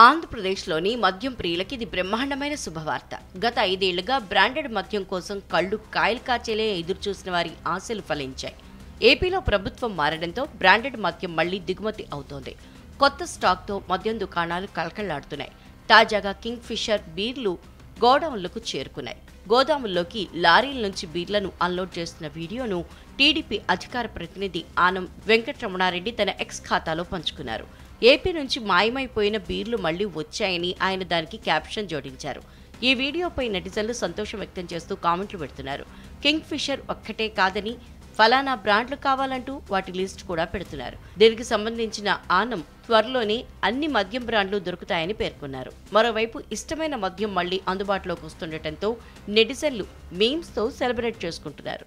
ఆంధ్రప్రదేశ్లోని మద్యం ప్రియులకి ఇది బ్రహ్మాండమైన శుభవార్త. గత 5 ఏళ్లుగా బ్రాండెడ్ మద్యం కోసం కళ్ళు కాయలు కాచేలే ఎదురుచూసిన వారి ఆశలు ఫలించాయి. ఏపీలో ప్రభుత్వం మారడంతో బ్రాండెడ్ మద్యం మళ్లీ దిగుమతి అవుతోంది. కొత్త స్టాక్తో మద్యం దుకాణాలు కలకళ్లాడుతున్నాయి. తాజాగా కింగ్ ఫిషర్ బీర్లు గోడౌన్లకు చేరుకున్నాయి. గోదాముల్లోకి లారీల నుంచి బీర్లను అన్లోడ్ చేస్తున్న వీడియోను టీడీపీ అధికార ప్రతినిధి ఆనం వెంకటరమణారెడ్డి తన ఎక్స్ ఖాతాలో పంచుకున్నారు. ఏపీ నుంచి మాయమైపోయిన బీర్లు మళ్లీ వచ్చాయని ఆయన దానికి క్యాప్షన్ జోడించారు. ఈ వీడియోపై నెటిజన్లు సంతోషం వ్యక్తం చేస్తూ కామెంట్లు పెడుతున్నారు. కింగ్ ఫిషర్ ఒక్కటే కాదని ఫలానా బ్రాండ్లు కావాలంటూ వాటి లిస్ట్ కూడా పెడుతున్నారు. దీనికి సంబంధించిన ఆనం త్వరలోనే అన్ని మద్యం బ్రాండ్లు దొరుకుతాయని పేర్కొన్నారు. మరోవైపు ఇష్టమైన మద్యం మళ్లీ అందుబాటులోకి వస్తుండటంతో నెటిజన్లు మీమ్స్తో సెలబ్రేట్ చేసుకుంటున్నారు.